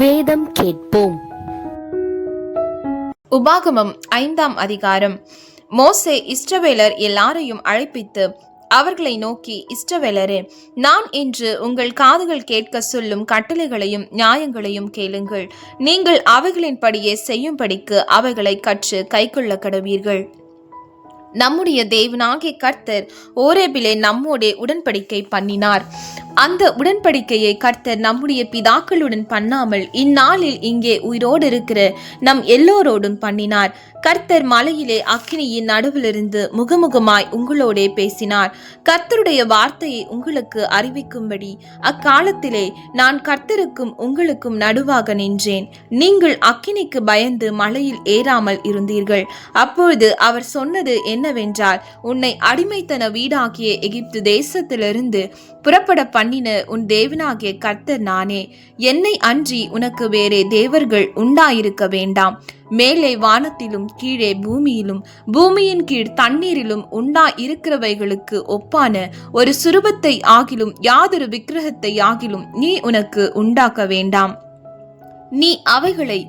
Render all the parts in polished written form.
வேதம் கேட்போம். உபாகமம் 5ஆம் அதிகாரம். மோசே இஸ்ரவேலர் எல்லாரையும் அழைப்பித்து அவர்களை நோக்கி, இஸ்ரவேலரே, நான் இன்று உங்கள் காதுகள் கேட்க சொல்லும் கட்டளைகளையும் நியாயங்களையும் கேளுங்கள். நீங்கள் அவைகளின்படியே செய்யும்படிக்கு அவைகளை கற்று கைக்கொள்ள கடவீர்கள். நம்முடைய தேவனாகிய கர்த்தர் ஓரேபிலே நம்மோடே உடன்படிக்கை பண்ணினார். அந்த உடன்படிக்கையை கர்த்தர் நம்முடைய பிதாக்களுடன் பண்ணாமல் இந்நாளில் இங்கே உயிரோடு இருக்கிற நம் எல்லோரோடும் பண்ணினார். கர்த்தர் மலையிலே அக்கினியின் நடுவிலிருந்து முகமுகமாய் உங்களோடே பேசினார். கர்த்தருடைய வார்த்தையை உங்களுக்கு அறிவிக்கும்படி அக்காலத்திலே நான் கர்த்தருக்கும் உங்களுக்கும் நடுவாக நின்றேன். நீங்கள் அக்கினிக்கு பயந்து மலையில் ஏறாமல் இருந்தீர்கள். அப்பொழுது அவர் சொன்னது என்னவென்றால், உன்னை அடிமைத்தன வீடாகிய எகிப்து தேசத்திலிருந்து புறப்பட பண்ணின உன் தேவனாகிய கர்த்தர் நானே. என்னை அன்றி உனக்கு வேறே தேவர்கள் உண்டாயிருக்க வேண்டாம். மேலே வானத்திலும் கீழே பூமியிலும் பூமியின் கீழ் தண்ணீரிலும் இருக்கிறவைகளுக்கு ஒப்பான ஒரு சுரூபத்தை ஆகிலும் யாதொரு விக்கிரகத்தை ஆகிலும் நீ உனக்கு உண்டாக்க வேண்டாம். நீ அவைகளை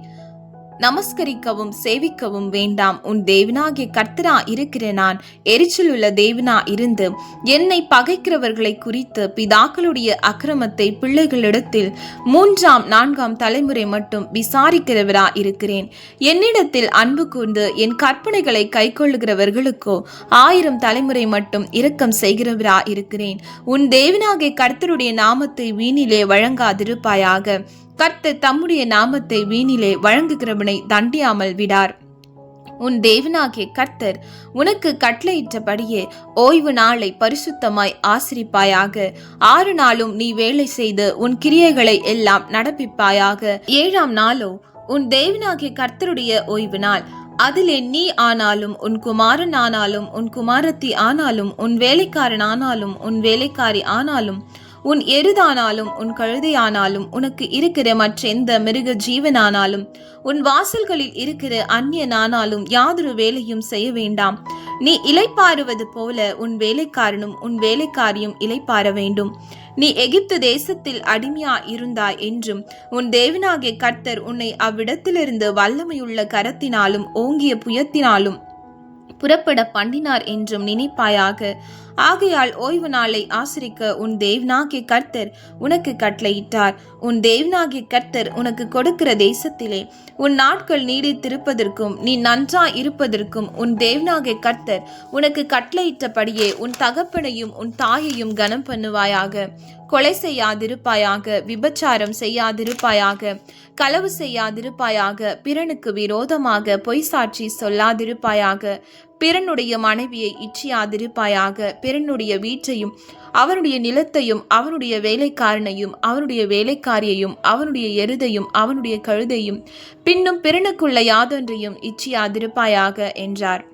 நமஸ்கரிக்கவும் சேவிக்கவும் வேண்டாம். உன் தேவனாகிய கர்த்தரா இருக்கிற நான் எரிச்சல் உள்ள தேவனா இருந்து என்னை பகைக்கிறவர்களை குறித்து பிதாக்களுடைய அக்கிரமத்தை பிள்ளைகளிடத்தில் 3ஆம் 4ஆம் தலைமுறை மட்டும் விசாரிக்கிறவரா இருக்கிறேன். என்னிடத்தில் அன்பு கூர்ந்து என் கற்பனைகளை கைக்கொள்ளுகிறவர்களுக்கோ 1000 தலைமுறை மட்டும் இரக்கம் செய்கிறவரா இருக்கிறேன். உன் தேவனாகிய கர்த்தருடைய நாமத்தை வீணிலே வழங்காதிருப்பாயாக. கர்த்தர் தம்முடைய நாமத்தை வீணிலே வழங்குகிறவனை தண்டியாமல் விடார். உன் தேவனாகிய கர்த்தர் உனக்கு கட்டளையிட்டபடியே ஓய்வு நாளை பரிசுத்தமாய் ஆசிரிப்பாயாக. 6 நாளும் நீ வேலை செய்து உன் கிரியைகளை எல்லாம் நடப்பிப்பாயாக. 7ஆம் நாளோ உன் தேவனாகிய கர்த்தருடைய ஓய்வு நாள். அதிலே நீ ஆனாலும் உன் குமாரன் ஆனாலும் உன் குமாரத்தி ஆனாலும் உன் வேலைக்காரன் ஆனாலும் உன் வேலைக்காரி ஆனாலும் உன் எருதானாலும் உன் கழுதையானாலும் உனக்கு இருக்கிற மற்றெந்த மிருக ஜீவனானாலும் உன் வாசல்களில் இருக்கிற அந்நியனானாலும் யாதொரு வேலையும் செய்ய வேண்டாம். நீ இளைப்பாறுவது போல உன் வேலைக்காரனும் உன் வேலைக்காரியும் இளைப்பாற வேண்டும். நீ எகிப்து தேசத்தில் அடிமையா இருந்தாய் என்றும் உன் தேவனாகிய கர்த்தர் உன்னை அவ்விடத்திலிருந்து வல்லமையுள்ள கரத்தினாலும் ஓங்கிய புயத்தினாலும் புறப்பட பண்ணினார் என்றும் நினைப்பாயாக. ஆகையால் ஓய்வு நாளை ஆசரிக்க உன் தேவனாகிய கர்த்தர் உனக்கு கட்டளையிட்டார். உன் தேவனாகிய கர்த்தர் உனக்கு கொடுக்கிற தேசத்திலே உன் நாட்கள் நீடித்திருப்பதற்கும் நீ நன்றாய் இருப்பதற்கும் உன் தேவனாகிய கர்த்தர் உனக்கு கட்டளையிட்டபடியே உன் தகப்பனையும் உன் தாயையும் கனம் பண்ணுவாயாக. கொலை செய்யாதிருப்பாயாக, விபச்சாரம் செய்யாதிருப்பாயாக, களவு செய்யாதிருப்பாயாக, பிறனுக்கு விரோதமாக பொய் சாட்சி சொல்லாதிருப்பாயாக, பிறனுடைய மனைவியை இச்சியாதிருப்பாயாக, பிறனுடைய வீட்டையும் அவனுடைய நிலத்தையும் அவனுடைய வேலைக்காரனையும் அவனுடைய வேலைக்காரியையும் அவனுடைய எருதையும் அவனுடைய கழுதையும் பின்னும் பிறனுக்குள்ள யாதொன்றையும் இச்சியாதிருப்பாயாக என்றார்.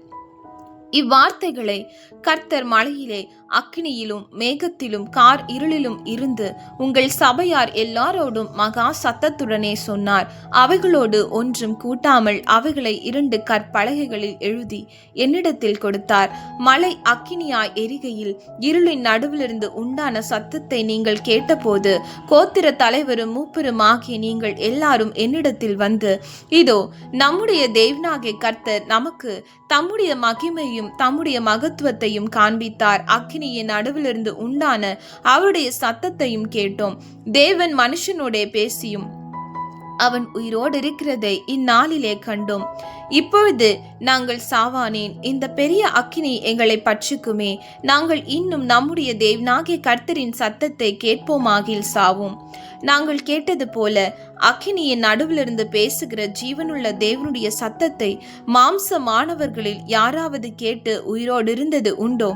இவ்வார்த்தைகளை கர்த்தர் மலையிலே அக்கினியிலும் மேகத்திலும் கார் இருளிலும் இருந்து உங்கள் சபையார் எல்லாரோடும் மகா சத்தத்துடனே சொன்னார். அவைகளோடு ஒன்றும் கூட்டாமல் அவைகளை 2 கற்பலகைகளில் எழுதி என்னிடத்தில் கொடுத்தார். மலை அக்கினியாய் எரிகையில் இருளின் நடுவிலிருந்து உண்டான சத்தத்தை நீங்கள் கேட்டபோது கோத்திர தலைவரும் மூப்பரும் ஆகிய நீங்கள் எல்லாரும் என்னிடத்தில் வந்து, இதோ நம்முடைய தேவனாகிய கர்த்தர் நமக்கு தம்முடைய மகிமையும் தம்முடைய மகத்துவத்தையும் காண்பித்தார். அக்கினியின் நடுவிலிருந்து உண்டான அவருடைய சத்தத்தையும் கேட்டோம். தேவன் மனுஷனோடே பேசியும் அவன் உயிரோடு இருக்கிறதை இந்நாளிலே கண்டோம். இப்பொழுது நாங்கள் சாவானேன், இந்த பெரிய அக்கினி எங்களை பட்சிக்குமே. நாங்கள் இன்னும் நம்முடைய தேவனாகிய கர்த்தரின் சத்தத்தை கேட்போமாகில் சாவோம். நாங்கள் கேட்டது போல அக்கினியின் நடுவிலிருந்து பேசுகிற ஜீவனுள்ள தேவனுடைய சத்தத்தை மாம்சமானவர்களில் யாராவது கேட்டு உயிரோடு இருந்தது உண்டோ?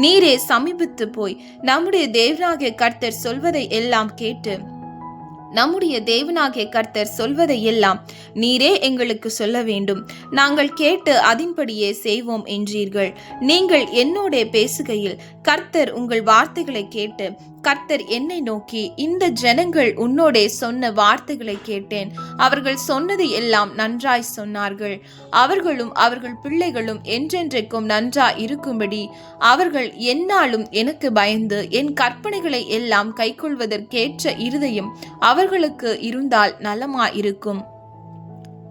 நீரே சமீபித்து போய் நம்முடைய தேவனாகிய கர்த்தர் சொல்வதை எல்லாம் கேட்டு நம்முடைய தேவனாகிய கர்த்தர் சொல்வதை எல்லாம் நீரே எங்களுக்கு சொல்ல வேண்டும். நாங்கள் கேட்டு அதன்படியே செய்வோம் என்றீர்கள். நீங்கள் என்னோட பேசுகையில் கர்த்தர் உங்கள் வார்த்தைகளை கேட்டு கர்த்தர் என்னை நோக்கி, இந்த ஜனங்கள் உன்னோடே சொன்ன வார்த்தைகளை கேட்டேன். அவர்கள் சொன்னது எல்லாம் நன்றாய் சொன்னார்கள். அவர்களும் அவர்கள் பிள்ளைகளும் என்றென்றைக்கும் நன்றாய் இருக்கும்படி அவர்கள் எந்நாளும் எனக்கு பயந்து என் கற்பனைகளை எல்லாம் கைக்கொள்வதற்கேற்ற இருதயம் அவர்களுக்கு இருந்தால் நலமாயிருக்கும்.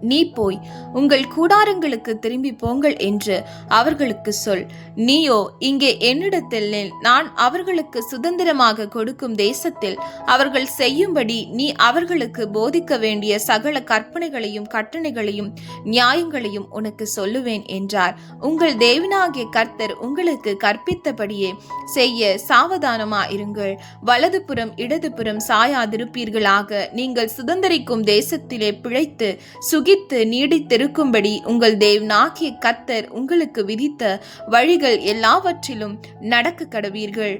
நீ போய் உங்கள் கூடாரங்களுக்கு திரும்பி போங்கள் என்று அவர்களுக்கு சொல். நீயோ இங்கே என்னிடத்தில் நில். நான் அவர்களுக்கு சுதந்திரமாக கொடுக்கும் தேசத்தில் அவர்கள் செய்யும்படி நீ அவர்களுக்கு போதிக்க வேண்டிய சகல கற்பனைகளையும் கட்டளைகளையும் நியாயங்களையும் உனக்கு சொல்லுவேன் என்றார். உங்கள் தேவனாகிய கர்த்தர் உங்களுக்கு கற்பித்தபடியே செய்ய சாவதானமாயிருங்கள். வலதுபுறம் இடதுபுறம் சாயாதிருப்பீர்களாக. நீங்கள் சுதந்திரிக்கும் தேசத்திலே பிழைத்து சுகித்து நீடித்திருக்கும்படி உங்கள் தேவனாகிய கர்த்தர் உங்களுக்கு விதித்த வழிகள் எல்லாவற்றிலும் நடக்க கடவீர்கள்.